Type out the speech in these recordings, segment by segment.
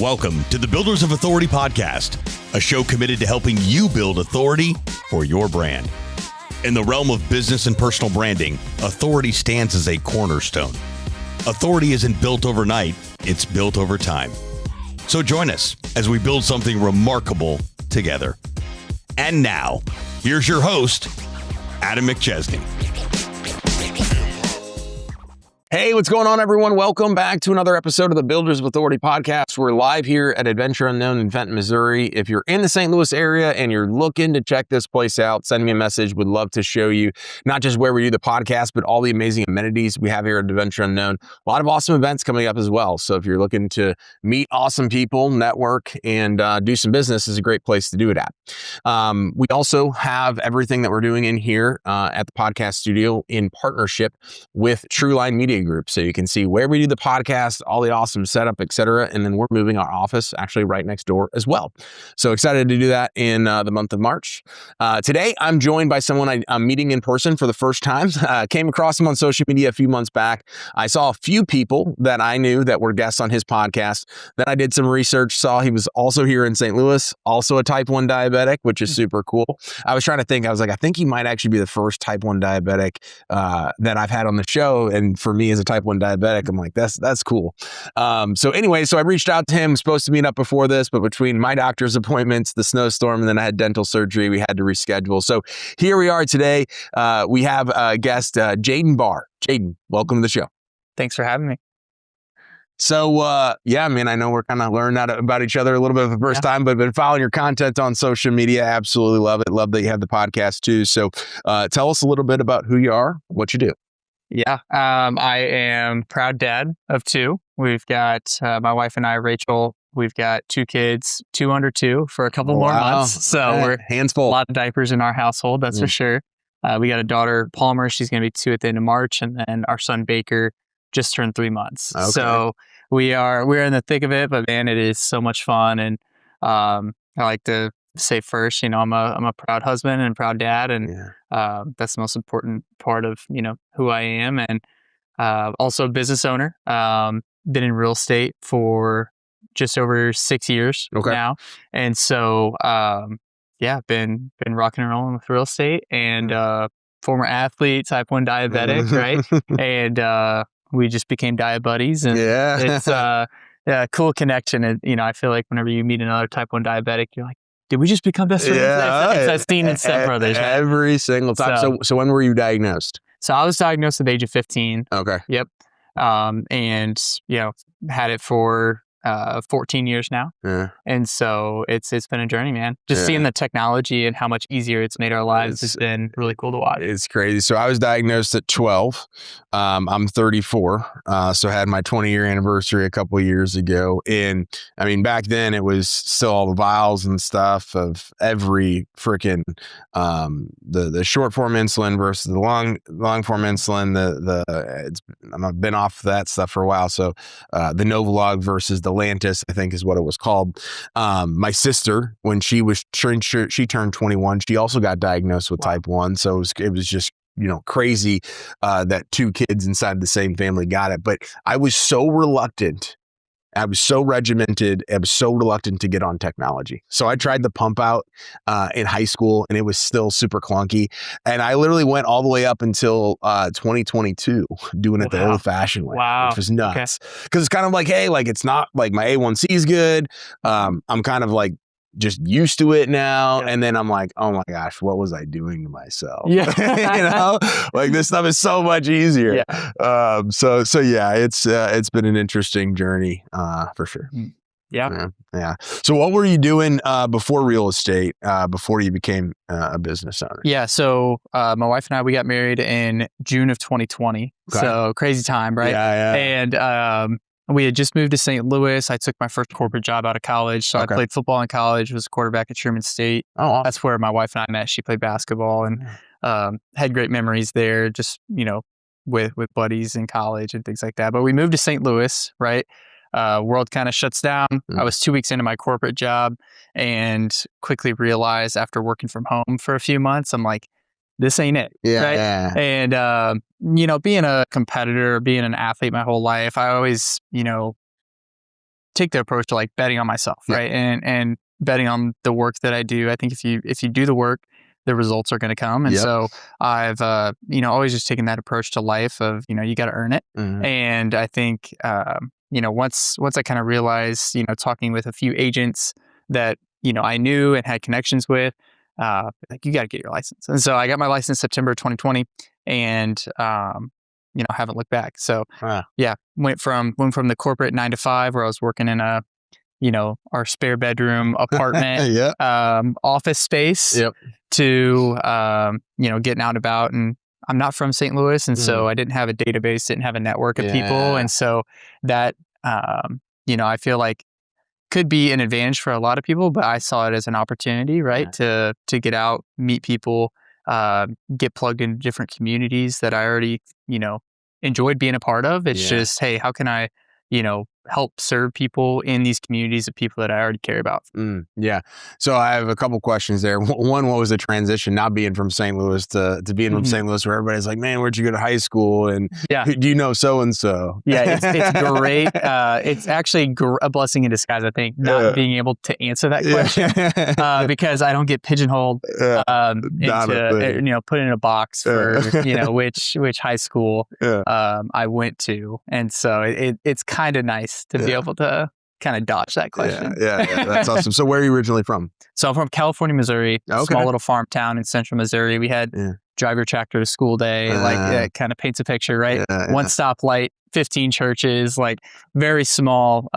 Welcome to the Builders of Authority podcast, a show committed to helping you build authority for your brand. In the realm of business and personal branding, authority stands as a cornerstone. Authority isn't built overnight, it's built over time. So join us as we build something remarkable together. And now, here's your host, Adam McChesney. Hey, what's going on, everyone? Welcome back to another episode of the Builders of Authority podcast. We're live here at Adventure Unknown in Fenton, Missouri. If you're in the St. Louis area and you're looking to check this place out, send me a message. Would love to show you not just where we do the podcast, but all the amazing amenities we have here at Adventure Unknown. A lot of awesome events coming up as well. So if you're looking to meet awesome people, network, and do some business, is a great place to do it at. We also have everything that we're doing in here at the podcast studio in partnership with Truline Media Group. So you can see where we do the podcast, all the awesome setup, etc. And then we're moving our office actually right next door as well. So excited to do that in the month of March. Today, I'm joined by someone I'm meeting in person for the first time. Came across him on social media a few months back. I saw a few people that I knew that were guests on his podcast. Then I did some research, saw he was also here in St. Louis, also a type 1 diabetic, which is super cool. I was trying to think, I was like, I think he might actually be the first type 1 diabetic that I've had on the show. And for me as a type 1 diabetic, I'm like, that's cool. So I reached out to him, supposed to meet up before this, but between my doctor's appointments, the snowstorm, and then I had dental surgery, we had to reschedule. So here we are today. We have a guest, Jaden Barr. Jaden, welcome to the show. Thanks for having me. So, I know we're kind of learning about each other a little bit for the first time, but been following your content on social media. Absolutely love it. Love that you have the podcast too. So tell us a little bit about who you are, what you do. Yeah, I am proud dad of 2. We've got my wife and I, Rachel. We've got 2 kids, 2 under 2 for a couple more months. So we're hands full. A lot of diapers in our household, that's for sure. We got a daughter, Palmer. She's going to be 2 at the end of March, and then our son Baker just turned 3 months. Okay. So we're in the thick of it, but man, it is so much fun. And I like to say first, I'm a proud husband and proud dad, and that's the most important part of who I am, and also a business owner. Been in real estate for just over 6 years now, and so been rocking and rolling with real estate, and former athlete, type 1 diabetic, right? And we just became diet buddies, and it's a cool connection. And I feel like whenever you meet another type 1 diabetic, you're like, did we just become best friends? It's that scene in Step Brothers. Right? Every single time. So when were you diagnosed? So I was diagnosed at the age of 15. Okay. Yep. And had it for 14 years now. Yeah. And so it's been a journey, man. Just seeing the technology and how much easier it's made our lives has been really cool to watch. It's crazy. So I was diagnosed at 12. I'm 34. So I had my 20-year anniversary a couple of years ago. And I mean, back then it was still all the vials and stuff of every freaking, the short form insulin versus the long form insulin. I've been off that stuff for a while. So the Novolog versus the Lantus, I think is what it was called. My sister, when she turned 21, she also got diagnosed with type 1. So it was just, crazy that 2 kids inside the same family got it. But I was so reluctant. I was so regimented. I was so reluctant to get on technology. So I tried the pump out in high school, and it was still super clunky. And I literally went all the way up until 2022 doing it the old fashioned way, which was nuts. Because it's kind of like, hey, like it's not like my A1C is good. I'm kind of like just used to it now. And then I'm like, oh my gosh, what was I doing to myself? Yeah. Like this stuff is so much easier. Yeah. It's been an interesting journey, for sure. Yeah. So what were you doing, before real estate, before you became a business owner? Yeah. So, my wife and I, we got married in June of 2020. Okay. So crazy time, right? Yeah. And, we had just moved to St. Louis. I took my first corporate job out of college. So I played football in college, was a quarterback at Truman State. Oh, awesome. That's where my wife and I met. She played basketball and had great memories there, just, with buddies in college and things like that. But we moved to St. Louis, right? World kind of shuts down. I was 2 weeks into my corporate job and quickly realized after working from home for a few months, I'm like, this ain't it. Yeah. Right? Yeah. And, being a competitor, being an athlete my whole life, I always, take the approach to like betting on myself, Yeah. right? And betting on the work that I do. I think if you do the work, the results are going to come. And Yep. so I've, always just taken that approach to life of, you got to earn it. Mhm. And I think, once I kind of realized, talking with a few agents that, I knew and had connections with, like, you got to get your license. And so I got my license September 2020 and, haven't looked back. So yeah, went from the corporate 9 to 5 where I was working in a, our spare bedroom apartment, Yeah. office space Yep. to, getting out and about. And I'm not from St. Louis. And so I didn't have a database, didn't have a network of people. Yeah. And so that, I feel like could be an advantage for a lot of people, but I saw it as an opportunity, right? To get out, meet people, get plugged into different communities that I already, enjoyed being a part of. It's just, hey, how can I, help serve people in these communities of people that I already care about? Yeah. So I have a couple questions there. One, what was the transition not being from St. Louis to being from St. Louis, where everybody's like, man, where'd you go to high school? And do you know so-and-so? Yeah, it's great. It's actually a blessing in disguise, I think, not being able to answer that question because I don't get pigeonholed into, put in a box for, which high school I went to. And so it's kind of nice to be able to kind of dodge that question. Yeah. That's awesome. So where are you originally from? So I'm from California, Missouri, small little farm town in central Missouri. We had drive your tractor to school day, it kind of paints a picture, right? One stoplight, 15 churches, like very small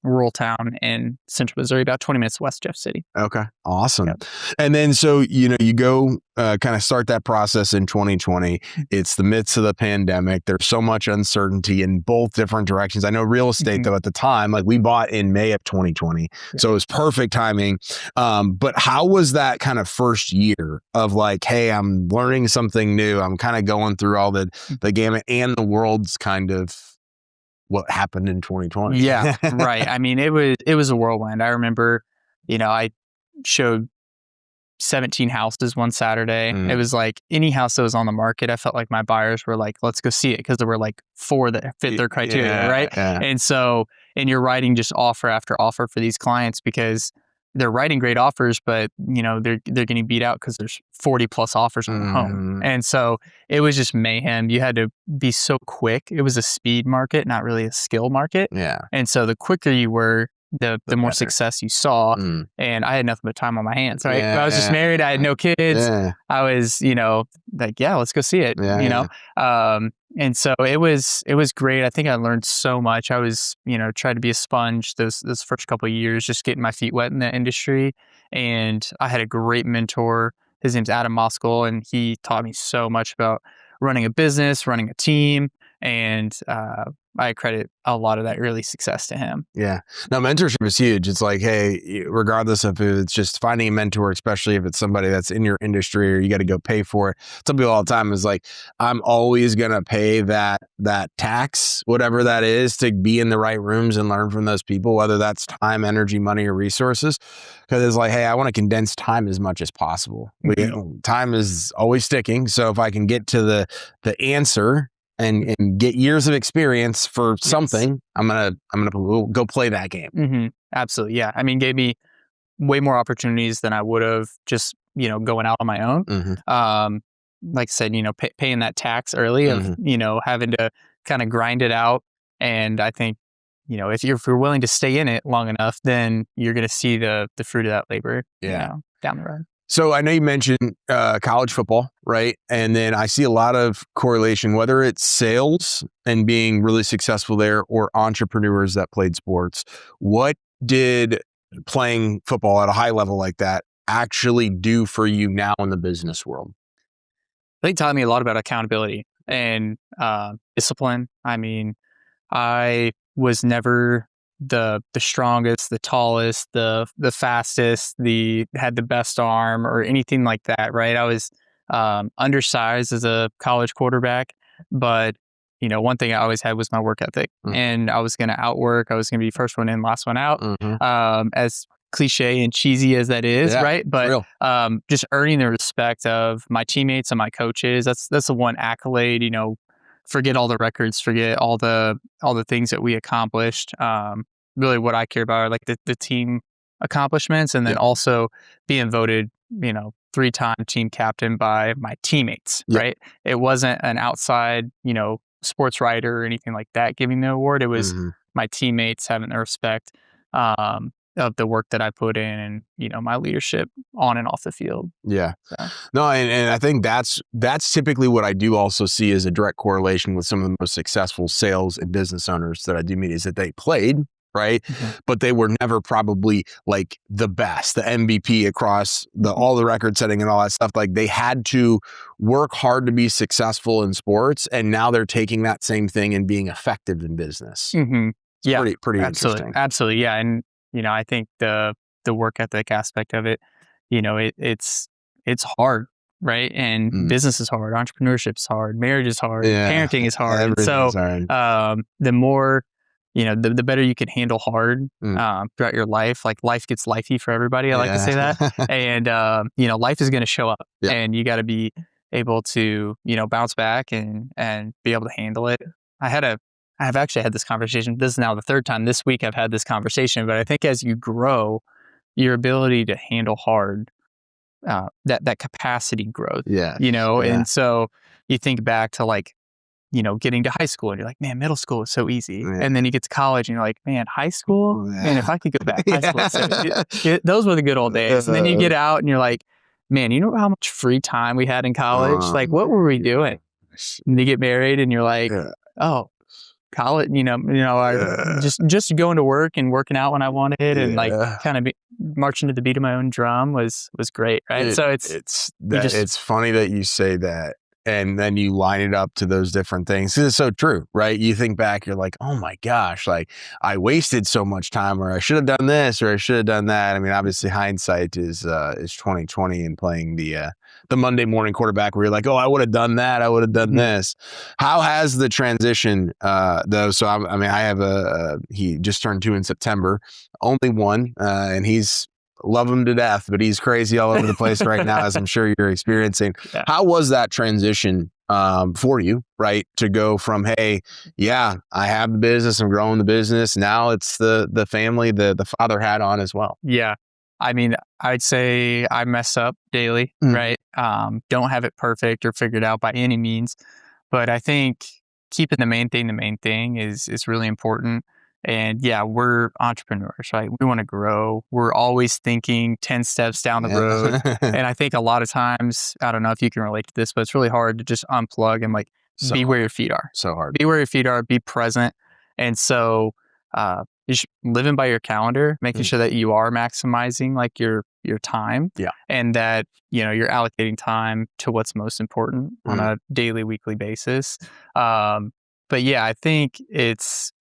rural town in central Missouri, about 20 minutes west of Jeff City. Okay. Awesome. Yep. And then, so, you go kind of start that process in 2020. It's the midst of the pandemic. There's so much uncertainty in both different directions. I know real estate, though, at the time, like we bought in May of 2020. So it was perfect timing. But how was that kind of first year of like, hey, I'm learning something new. I'm kind of going through all the gamut and the world's kind of what happened in 2020. Yeah, right. I mean, it was a whirlwind. I remember, I showed 17 houses one Saturday. It was like any house that was on the market, I felt like my buyers were like, let's go see it, because there were like 4 that fit their criteria, right? And so, and you're writing just offer after offer for these clients because they're writing great offers, but they're getting beat out because there's 40 plus offers on the home. And so it was just mayhem. You had to be so quick. It was a speed market, not really a skill market. Yeah. And so the quicker you were, the more success you saw. And I had nothing but time on my hands, right? I was just married. I had no kids. I was, like, let's go see it, and so it was great. I think I learned so much. I was, tried to be a sponge those first couple of years, just getting my feet wet in the industry. And I had a great mentor. His name's Adam Moskal, and he taught me so much about running a business, running a team. And I credit a lot of that early success to him. Yeah. Now, mentorship is huge. It's like, hey, regardless of if it's just finding a mentor, especially if it's somebody that's in your industry or you got to go pay for it. Some people all the time is like, I'm always going to pay that tax, whatever that is, to be in the right rooms and learn from those people, whether that's time, energy, money, or resources. Because it's like, hey, I want to condense time as much as possible. Time is always sticking. So if I can get to the answer and get years of experience for something, I'm gonna go play that game. Absolutely, yeah. I mean, gave me way more opportunities than I would have just going out on my own. Like I said, paying that tax early of having to kind of grind it out. And I think if you're willing to stay in it long enough, then you're going to see the fruit of that labor. Down the road. So I know you mentioned college football, right? And then I see a lot of correlation, whether it's sales and being really successful there or entrepreneurs that played sports. What did playing football at a high level like that actually do for you now in the business world? I think it taught me a lot about accountability and discipline. I mean, I was never the strongest, the tallest, the fastest, had the best arm or anything like that, right? I was undersized as a college quarterback, but one thing I always had was my work ethic, and I was going to outwork. I was going to be first one in, last one out. As cliche and cheesy as that is, right? But just earning the respect of my teammates and my coaches. That's the one accolade. Forget all the records, forget all the things that we accomplished. really what I care about are like the team accomplishments, and then also being voted, 3-time team captain by my teammates, right? It wasn't an outside, sports writer or anything like that giving the award. It was my teammates having the respect of the work that I put in, and, my leadership on and off the field. Yeah. So. No, and I think that's typically what I do also see as a direct correlation with some of the most successful sales and business owners that I do meet, is that they played, right? But they were never probably like the best, the MVP across all the record setting and all that stuff. Like, they had to work hard to be successful in sports, and now they're taking that same thing and being effective in business. Yeah, pretty absolutely, interesting. absolutely, yeah. And I think the work ethic aspect of it, it's hard, right? And business is hard, entrepreneurship is hard, marriage is hard, parenting is hard. And so, the more, the better you can handle hard throughout your life. Like, life gets lifey for everybody. I like to say that. And, life is going to show up, and you got to be able to, bounce back and be able to handle it. I've actually had this conversation. This is now the third time this week I've had this conversation, but I think as you grow, your ability to handle hard, that capacity grows, and so you think back to, like, getting to high school, and you're like, man, middle school is so easy. And then you get to college and you're like, man, high school, man, if I could go back, high school, those were the good old days. And then you get out and you're like, man, you know how much free time we had in college? Like, what were we doing? And you get married and you're like, oh, college, just going to work and working out when I wanted, and like kind of marching to the beat of my own drum was great, right? So it's funny that you say that, and then you line it up to those different things. It's so true, right? You think back, you're like, oh my gosh, like, I wasted so much time, or I should have done this, or I should have done that. I mean, obviously hindsight is 2020, and playing the Monday morning quarterback where you're like, oh, I would have done that, I would have done this. How has the transition though? So I have he just turned 2 in September, only one, and he's love him to death, but he's crazy all over the place right now, as I'm sure you're experiencing. How was that transition for you, right? To go from, hey, I have the business, I'm growing the business. Now it's the family, the father hat on as well. Yeah. I mean, I'd say I mess up daily, right? Don't have it perfect or figured out by any means, but I think keeping the main thing is really important. And we're entrepreneurs, right? We want to grow. We're always thinking 10 steps down the road. And I think a lot of times, I don't know if you can relate to this, but it's really hard to just unplug and be where your feet are. So hard. Be where your feet are, be present. And so, you should living by your calendar, making sure that you are maximizing like your time, and that you're allocating time to what's most important on a daily, weekly basis. But I think it's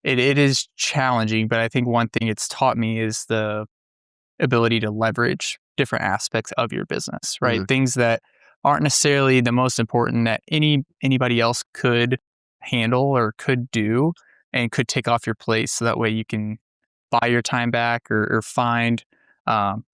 it is challenging, but I think one thing it's taught me is the ability to leverage different aspects of your business, right? Things that aren't necessarily the most important that anybody else could handle or could do, and could take off your plate, so that way you can buy your time back or find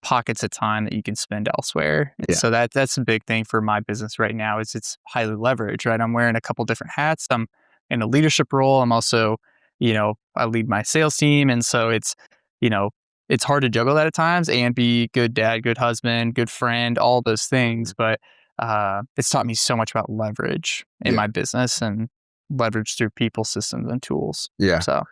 pockets of time that you can spend elsewhere. And so that's a big thing for my business right now, is it's highly leveraged, right? I'm wearing a couple different hats. I'm in a leadership role. I'm also, I lead my sales team. And so it's hard to juggle that at times and be good dad, good husband, good friend, all those things. But it's taught me so much about leverage in my business, and leverage through people, systems, and tools. So,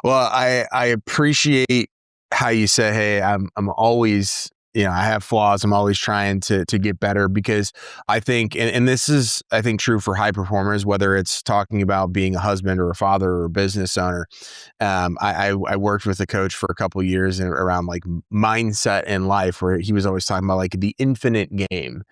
well, I appreciate how you say, hey, I'm always, I have flaws. I'm always trying to get better, because I think, and this is, I think, true for high performers, whether it's talking about being a husband or a father or a business owner. I worked with a coach for a couple of years around like mindset in life, where he was always talking about like the infinite game.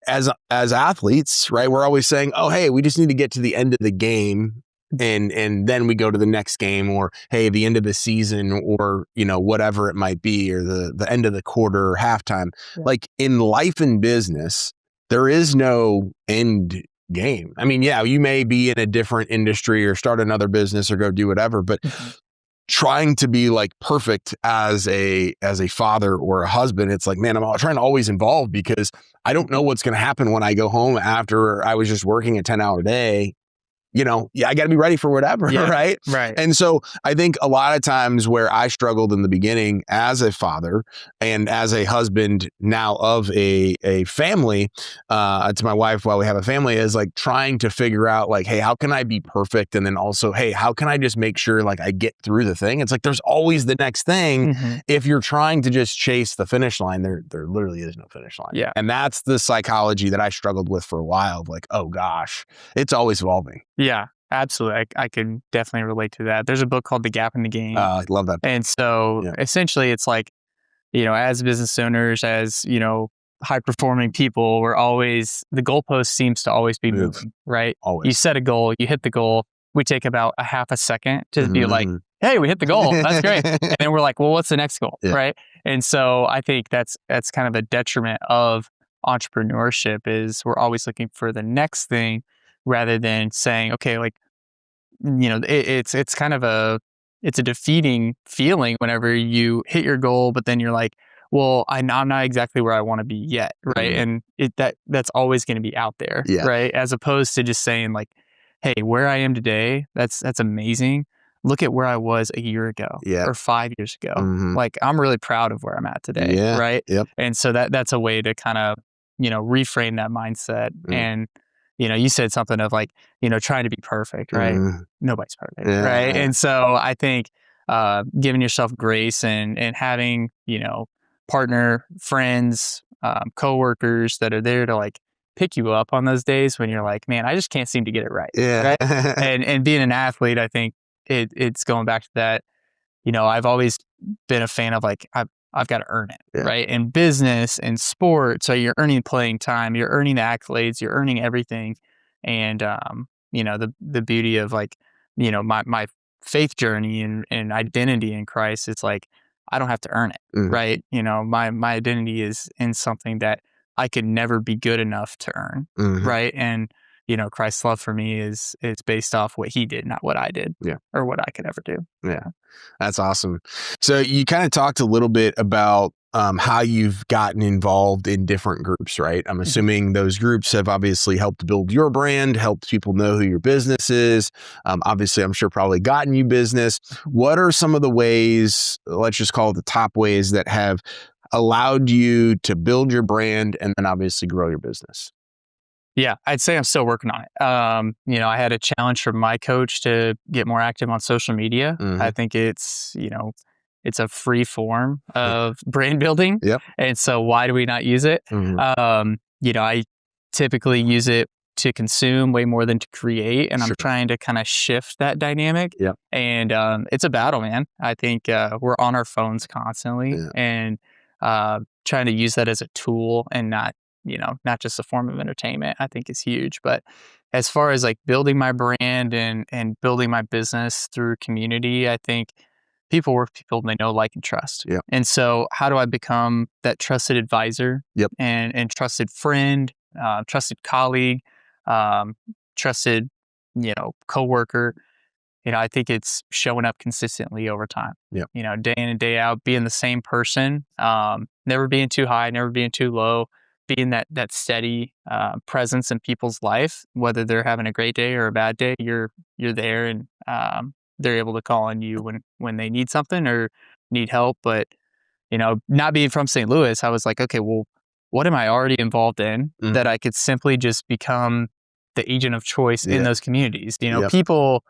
As athletes, right, we're always saying, oh, hey, we just need to get to the end of the game, and then we go to the next game, or hey, the end of the season, or whatever it might be, or the end of the quarter or halftime. Like, in life and business, there is no end game. I mean, you may be in a different industry or start another business or go do whatever, but trying to be like perfect as a father or a husband, it's like, man, I'm trying to always involve, because I don't know what's going to happen when I go home after I was just working a 10-hour day. I got to be ready for whatever, right? Right. And so I think a lot of times where I struggled in the beginning as a father and as a husband now of a family, to my wife while we have a family, is like trying to figure out like, hey, how can I be perfect? And then also, hey, how can I just make sure like I get through the thing? It's like there's always the next thing. If you're trying to just chase the finish line, there literally is no finish line. Yeah. And that's the psychology that I struggled with for a while. Of like, oh gosh, it's always evolving. Yeah, absolutely. I can definitely relate to that. There's a book called The Gap in the Game. I love that. And so essentially it's like, as business owners, as, high performing people, the goalpost seems to always be moving, right? Always. You set a goal, you hit the goal. We take about a half a second to be like, hey, we hit the goal. That's great. And then we're like, well, what's the next goal? Right. And so I think that's kind of a detriment of entrepreneurship, is we're always looking for the next thing rather than saying, okay, like, it's kind of it's a defeating feeling whenever you hit your goal, but then you're like, well, I'm not exactly where I want to be yet. Right. And that's always going to be out there. Right. As opposed to just saying like, hey, where I am today, that's amazing. Look at where I was a year ago or 5 years ago. Like, I'm really proud of where I'm at today. Right. And so that's a way to kind of, reframe that mindset. And, you said something of like, trying to be perfect, right? Nobody's perfect. Right. And so I think giving yourself grace and having, partner, friends, coworkers that are there to like pick you up on those days when you're like, man, I just can't seem to get it right. Right? And being an athlete, I think it's going back to that. I've always been a fan of like, I've got to earn it, right? In business and sports, so you're earning playing time, you're earning the accolades, you're earning everything. And the beauty of like, my faith journey and identity in Christ, it's like I don't have to earn it, right? My identity is in something that I could never be good enough to earn, right? And Christ's love for me is based off what he did, not what I did, or what I could ever do. Yeah, that's awesome. So you kind of talked a little bit about how you've gotten involved in different groups, right? I'm assuming those groups have obviously helped build your brand, helped people know who your business is. Obviously, I'm sure probably gotten you business. What are some of the ways, let's just call it the top ways, that have allowed you to build your brand and then obviously grow your business? Yeah, I'd say I'm still working on it. I had a challenge from my coach to get more active on social media. I think it's a free form of brand building. And so why do we not use it? I typically use it to consume way more than to create. And I'm trying to kind of shift that dynamic. And it's a battle, man. I think we're on our phones constantly and trying to use that as a tool and not just a form of entertainment, I think is huge. But as far as like building my brand and building my business through community, I think people work with people they know, like, and trust. And so how do I become that trusted advisor and trusted friend, trusted colleague, trusted, coworker? I think it's showing up consistently over time, day in and day out, being the same person, never being too high, never being too low, being that steady presence in people's life, whether they're having a great day or a bad day, you're there and they're able to call on you when they need something or need help. But, not being from St. Louis, I was like, okay, well, what am I already involved in that I could simply just become the agent of choice in those communities? People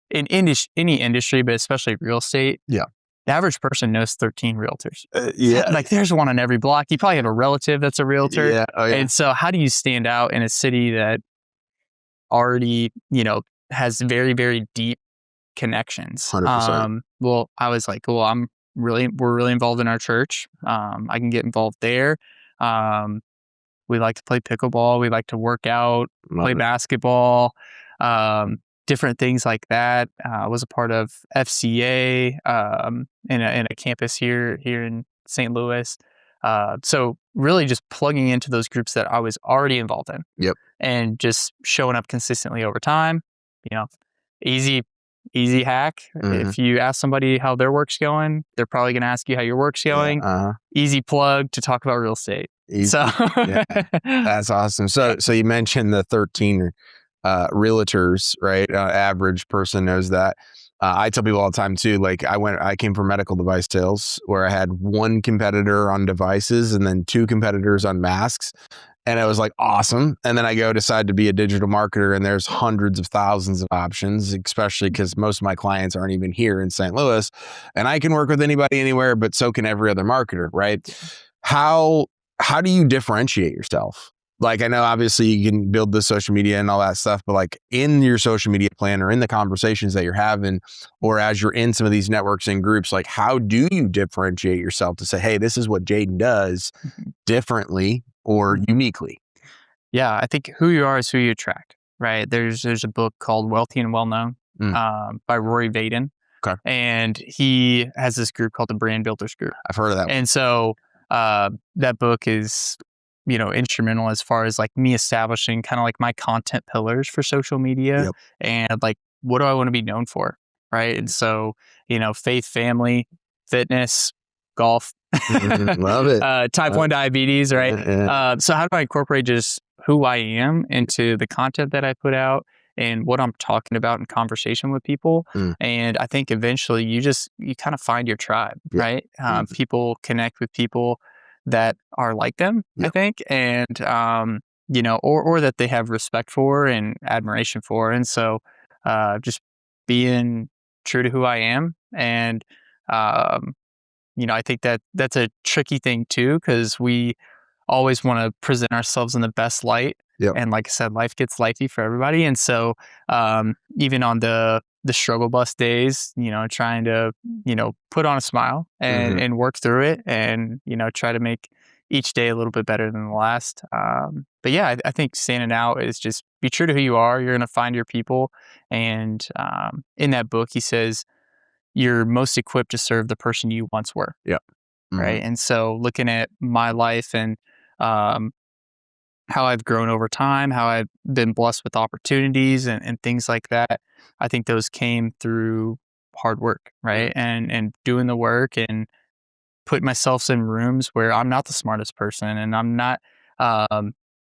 in any industry, but especially real estate, the average person knows 13 realtors. Like there's one on every block. You probably have a relative that's a realtor. And so how do you stand out in a city that already, has very, very deep connections? 100%. Well, I was like, well, we're really involved in our church. I can get involved there. We like to play pickleball. We like to work out, play basketball. Different things like that. I was a part of FCA in a campus here in St. Louis. So really just plugging into those groups that I was already involved in. And just showing up consistently over time. Easy hack. If you ask somebody how their work's going, they're probably going to ask you how your work's going. Easy plug to talk about real estate. Easy. So that's awesome. So you mentioned the 13 realtors, right? Average person knows that. I tell people all the time too, like I came from medical device sales where I had one competitor on devices and then two competitors on masks. And it was like, awesome. And then I decide to be a digital marketer and there's hundreds of thousands of options, especially because most of my clients aren't even here in St. Louis. And I can work with anybody anywhere, but so can every other marketer, right? How do you differentiate yourself? Like, I know obviously you can build the social media and all that stuff, but like in your social media plan or in the conversations that you're having, or as you're in some of these networks and groups, like how do you differentiate yourself to say, hey, this is what Jaden does differently or uniquely? Yeah, I think who you are is who you attract, right? There's a book called Wealthy and Well Known by Rory Vaden. Okay. And he has this group called the Brand Builders Group. I've heard of that one. And so that book is, instrumental as far as like me establishing kind of like my content pillars for social media and like, what do I want to be known for? Right. And so, faith, family, fitness, golf, love it. type 1 diabetes, right? Yeah. So how do I incorporate just who I am into the content that I put out and what I'm talking about in conversation with people? And I think eventually you kind of find your tribe, right? People connect with people that are like them, I think, and, or that they have respect for and admiration for. And so just being true to who I am. And, I think that's a tricky thing too, because we always want to present ourselves in the best light. And like I said, life gets lifey for everybody. And so even on the struggle bus days, trying to, put on a smile and work through it and, try to make each day a little bit better than the last. But yeah, I think standing out is just be true to who you are. You're going to find your people. And in that book, he says, you're most equipped to serve the person you once were. Right. And so looking at my life and how I've grown over time, how I've been blessed with opportunities and things like that, I think those came through hard work, right? And doing the work and putting myself in rooms where I'm not the smartest person and I'm not,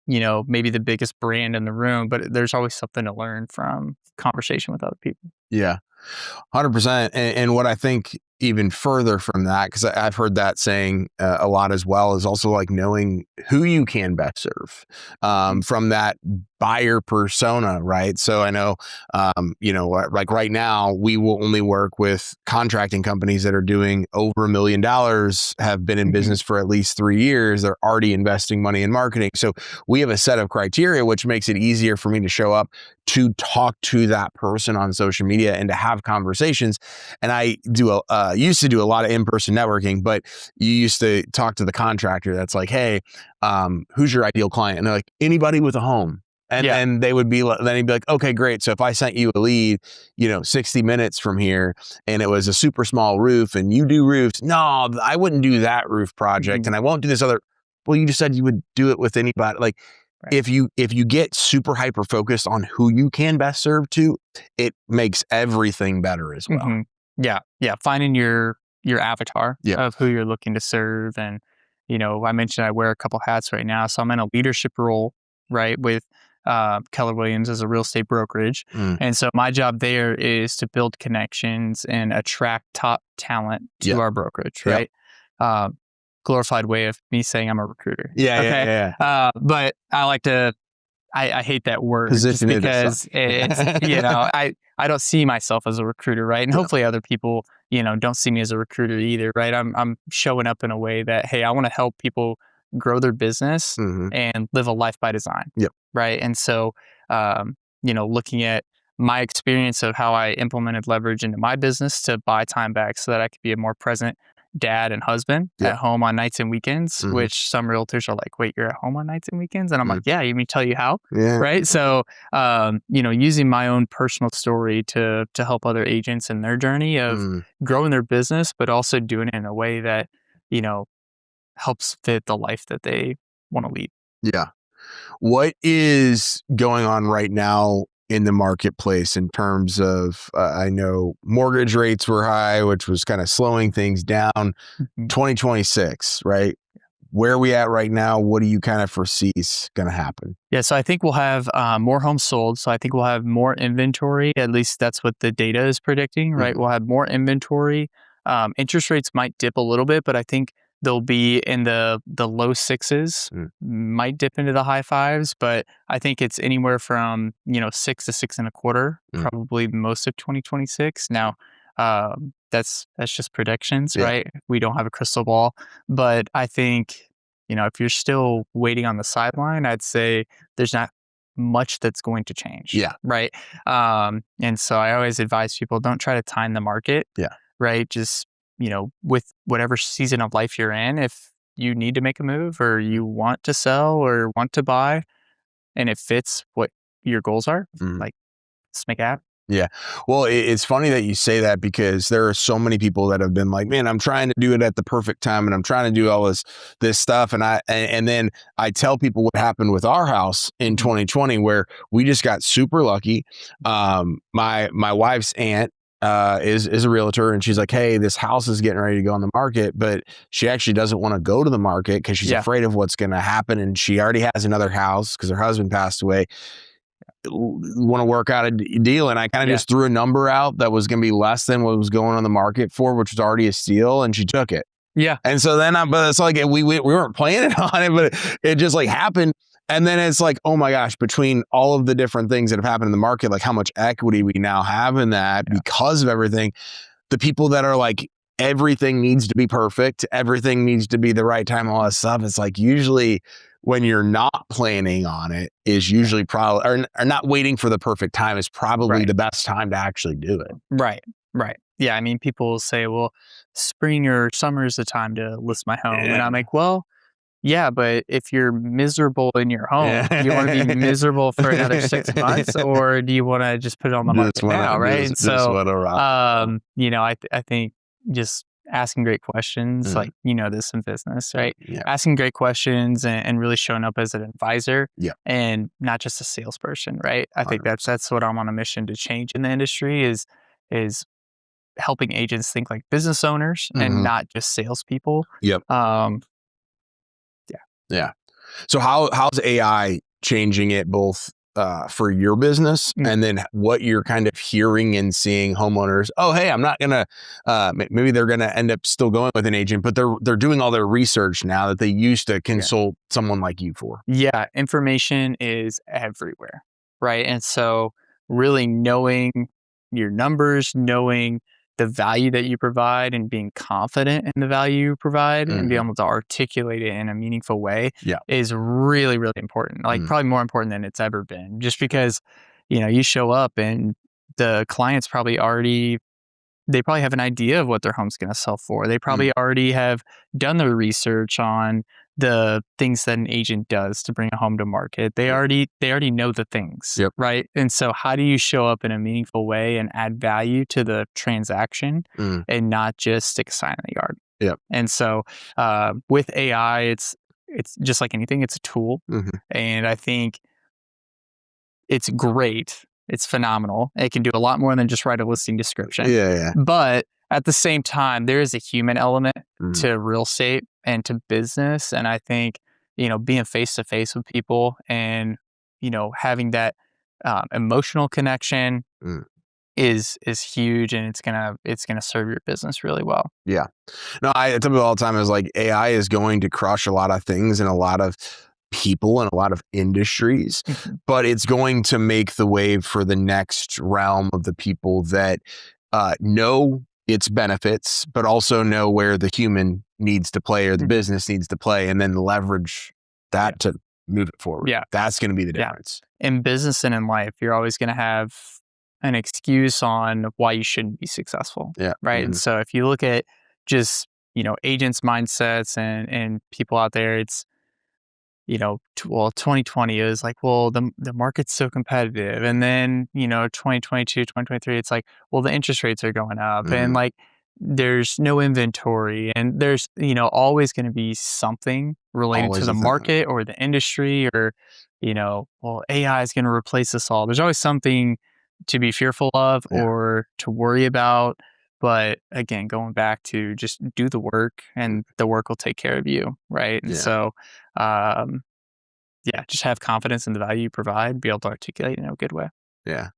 maybe the biggest brand in the room, but there's always something to learn from conversation with other people. Yeah. 100%. And what I think even further from that, because I've heard that saying a lot as well, is also like knowing who you can best serve from that buyer persona, right? So I know, like right now, we will only work with contracting companies that are doing over $1 million, have been in business for at least 3 years. They're already investing money in marketing. So we have a set of criteria, which makes it easier for me to show up to talk to that person on social media and to have conversations. And I used to do a lot of in-person networking, but you used to talk to the contractor that's like, hey, who's your ideal client? And they're like, anybody with a home. And then then he'd be like, okay, great. So if I sent you a lead, 60 minutes from here and it was a super small roof and you do roofs, no, I wouldn't do that roof project and I won't do this other. Well, you just said you would do it with anybody. Like if you get super hyper focused on who you can best serve to, it makes everything better as well. Yeah. Finding your avatar of who you're looking to serve. And, I mentioned I wear a couple hats right now. So I'm in a leadership role, right, with Keller Williams as a real estate brokerage. And so my job there is to build connections and attract top talent to our brokerage, right? Glorified way of me saying I'm a recruiter. But I like to, I hate that word just because it's, I don't see myself as a recruiter, right? And hopefully other people, don't see me as a recruiter either, right? I'm showing up in a way that, hey, I want to help people grow their business and live a life by design. Right. And so, looking at my experience of how I implemented leverage into my business to buy time back so that I could be a more present dad and husband at home on nights and weekends, which some realtors are like, wait, you're at home on nights and weekends? And I'm like, yeah, let me tell you how. Right. So, using my own personal story to help other agents in their journey of growing their business, but also doing it in a way that, helps fit the life that they want to lead. Yeah. What is going on right now in the marketplace in terms of, I know mortgage rates were high, which was kind of slowing things down. 2026, right? where are we at right now? What do you kind of foresee is going to happen? Yeah, so I think we'll have more homes sold. So I think we'll have more inventory. At least that's what the data is predicting, right? Mm-hmm. We'll have more inventory. Interest rates might dip a little bit, but I think they'll be in the low sixes, might dip into the high fives, but I think it's anywhere from 6 to 6.25, probably most of 2026. Now, that's just predictions, right? We don't have a crystal ball, but I think if you're still waiting on the sideline, I'd say there's not much that's going to change. Yeah. Right. And so I always advise people, don't try to time the market. Yeah. Right. Just, with whatever season of life you're in, if you need to make a move or you want to sell or want to buy and it fits what your goals are, like, let's make it happen. Yeah. Well, it's funny that you say that because there are so many people that have been like, man, I'm trying to do it at the perfect time and I'm trying to do all this stuff. And then I tell people what happened with our house in 2020, where we just got super lucky. My wife's aunt is a realtor, and she's like, hey, this house is getting ready to go on the market, but she actually doesn't want to go to the market because she's afraid of what's going to happen. And she already has another house because her husband passed away. Want to work out a deal, and I kind of just threw a number out that was going to be less than what was going on the market for, which was already a steal, and she took it. Yeah. And so then, but it's like we weren't planning on it, but it just like happened. And then it's like, oh my gosh, between all of the different things that have happened in the market, like how much equity we now have in that because of everything, the people that are like, everything needs to be perfect, everything needs to be the right time, all that stuff. It's like usually when you're not planning on it is usually probably, or not waiting for the perfect time is probably the best time to actually do it. Right. Yeah. I mean, people say, well, spring or summer is the time to list my home. And I'm like, well, yeah, but if you're miserable in your home, do you want to be miserable for another 6 months, or do you want to just put it on the market now, right? And so, I think just asking great questions, like, this in business, right? Yeah. Asking great questions and really showing up as an advisor and not just a salesperson, right? I think that's what I'm on a mission to change in the industry is helping agents think like business owners and not just salespeople. Yep. Yeah. So how's AI changing it both for your business and then what you're kind of hearing and seeing homeowners? Oh, hey, I'm not gonna. Maybe they're gonna end up still going with an agent, but they're doing all their research now that they used to consult someone like you for. Yeah, information is everywhere, right? And so really knowing your numbers, knowing the value that you provide and being confident in the value you provide and being able to articulate it in a meaningful way is really, really important. Like probably more important than it's ever been, just because, you show up and the clients probably have an idea of what their home's going to sell for. They probably already have done their research on the things that an agent does to bring a home to market. They already know the things, right? And so how do you show up in a meaningful way and add value to the transaction and not just stick a sign in the yard? Yep. And so with AI, it's just like anything, it's a tool. And I think it's great. It's phenomenal. It can do a lot more than just write a listing description. Yeah. But at the same time, there is a human element to real estate and to business. And I think, being face to face with people and, having that emotional connection is huge, and it's gonna serve your business really well. Yeah. No, I tell people all the time is like AI is going to crush a lot of things and a lot of people and a lot of industries, but it's going to make the way for the next realm of the people that know its benefits, but also know where the human needs to play or the business needs to play, and then leverage that to move it forward. Yeah. That's going to be the difference. In business and in life, you're always going to have an excuse on why you shouldn't be successful. Yeah. Right. And so if you look at just, agents' mindsets and people out there, it's, 2020 is like, well, the market's so competitive. And then, 2022, 2023, it's like, well, the interest rates are going up and like, there's no inventory and there's, always going to be something related to the market or the industry or, well, AI is going to replace us all. There's always something to be fearful of or to worry about. But again, going back to just do the work and the work will take care of you. Right. And so, just have confidence in the value you provide, be able to articulate in a good way. Yeah.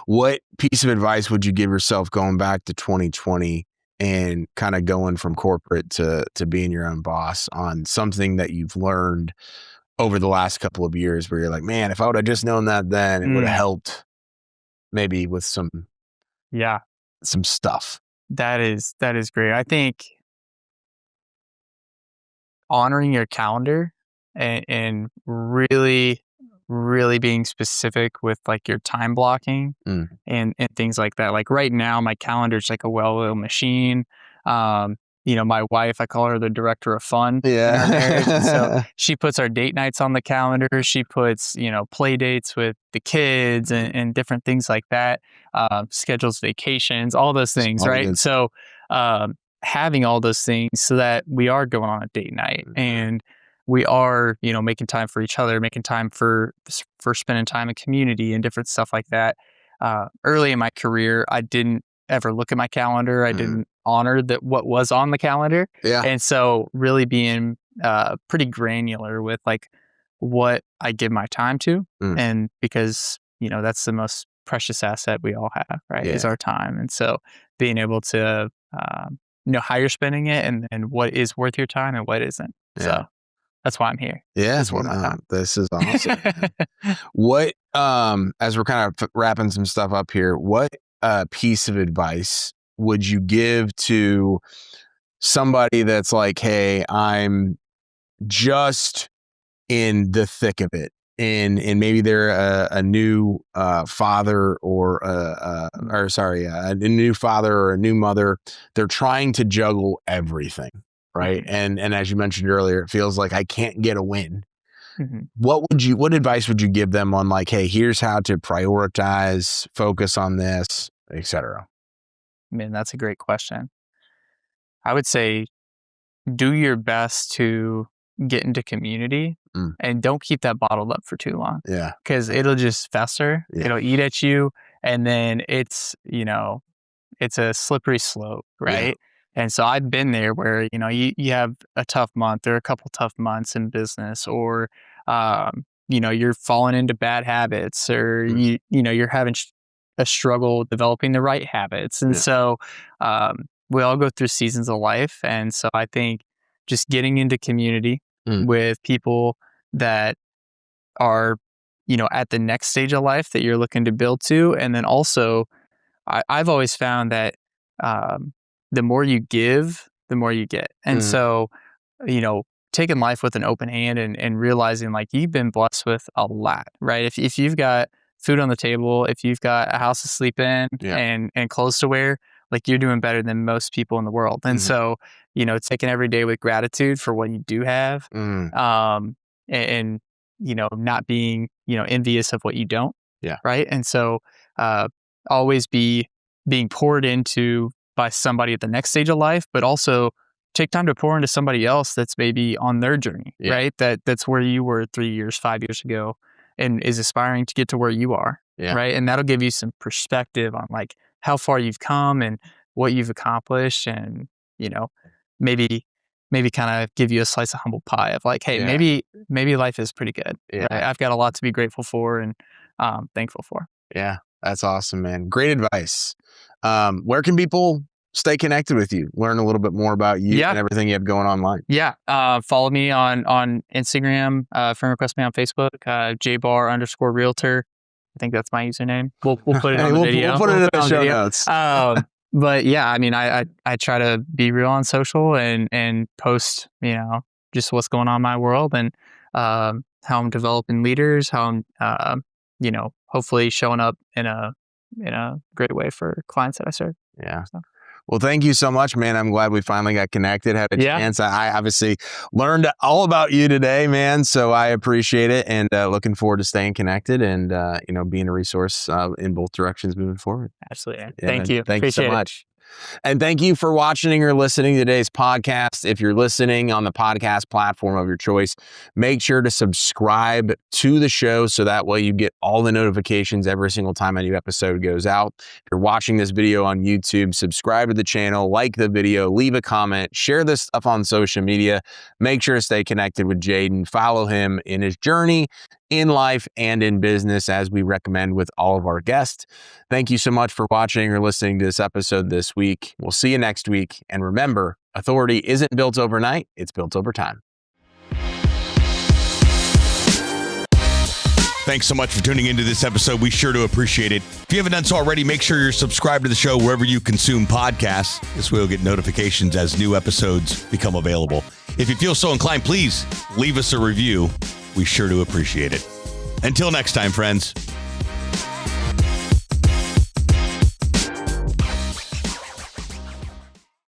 What piece of advice would you give yourself going back to 2020 and kind of going from corporate to being your own boss on something that you've learned over the last couple of years where you're like, man, if I would have just known that then, it would have helped maybe with some stuff. That is great. I think honoring your calendar and really being specific with like your time blocking and things like that. Like right now, my calendar is like a well-oiled machine. My wife, I call her the director of fun in our marriage. And so she puts our date nights on the calendar. She puts, play dates with the kids and different things like that. Schedules vacations, all those things, right? Good. So having all those things so that we are going on a date night and we are, making time for each other, making time for spending time in community and different stuff like that. Early in my career, I didn't ever look at my calendar. I didn't honor what was on the calendar. Yeah. And so really being pretty granular with like what I give my time to. And because, that's the most precious asset we all have, right? Is our time. And so being able to know how you're spending it and what is worth your time and what isn't. Yeah. So that's why I'm here. Yeah. It's worth my time. This is awesome. What, as we're kind of wrapping some stuff up here, what piece of advice would you give to somebody that's like, hey, I'm just in the thick of it, and maybe they're a new father or a new father or a new mother. They're trying to juggle everything, right? And as you mentioned earlier, it feels like I can't get a win. What advice would you give them on like, hey, here's how to prioritize, focus on this, etc.? Man, that's a great question. I would say do your best to get into community and don't keep that bottled up for too long. Yeah. Because it'll just fester. Yeah. It'll eat at you. And then it's a slippery slope, right? Yeah. And so I've been there where, you have a tough month or a couple tough months in business or, you're falling into bad habits or, you're having a struggle developing the right habits. And so we all go through seasons of life. And so I think just getting into community with people that are, at the next stage of life that you're looking to build to. And then also, I've always found that the more you give, the more you get. And so, taking life with an open hand and realizing like you've been blessed with a lot, right? If you've got food on the table, if you've got a house to sleep in and clothes to wear, like you're doing better than most people in the world. And so, taking every day with gratitude for what you do have, and not being, envious of what you don't. Yeah. Right. And so, always being poured into by somebody at the next stage of life, but also take time to pour into somebody else that's maybe on their journey, right? That's where you were 3 years, 5 years ago and is aspiring to get to where you are. Yeah. Right. And that'll give you some perspective on like how far you've come and what you've accomplished and, maybe kind of give you a slice of humble pie of like, hey, maybe life is pretty good. Yeah. Right? I've got a lot to be grateful for and thankful for. Yeah. That's awesome, man. Great advice. Where can people stay connected with you, learn a little bit more about you and everything you have going online? Yeah. Follow me on Instagram, friend request me on Facebook, @JBar_Realtor. I think that's my username. We'll put it on the video. We'll put it in the show notes. But yeah, I mean, I try to be real on social and post, just what's going on in my world and how I'm developing leaders, how I'm, hopefully showing up in a great way for clients that I serve. Yeah. So. Well, thank you so much, man. I'm glad we finally got connected, had a chance. I obviously learned all about you today, man. So I appreciate it and looking forward to staying connected and, being a resource in both directions moving forward. Absolutely. Yeah, thank you. Thank you so much. And thank you for watching or listening to today's podcast. If you're listening on the podcast platform of your choice, make sure to subscribe to the show so that way you get all the notifications every single time a new episode goes out. If you're watching this video on YouTube, subscribe to the channel, like the video, leave a comment, share this stuff on social media. Make sure to stay connected with Jaden. Follow him in his journey in life and in business, as we recommend with all of our guests. Thank you so much for watching or listening to this episode this week. We'll see you next week. And remember, authority isn't built overnight, it's built over time. Thanks so much for tuning into this episode. We sure do appreciate it. If you haven't done so already, make sure you're subscribed to the show wherever you consume podcasts. This way you'll get notifications as new episodes become available. If you feel so inclined, please leave us a review. We sure do appreciate it. Until next time, friends.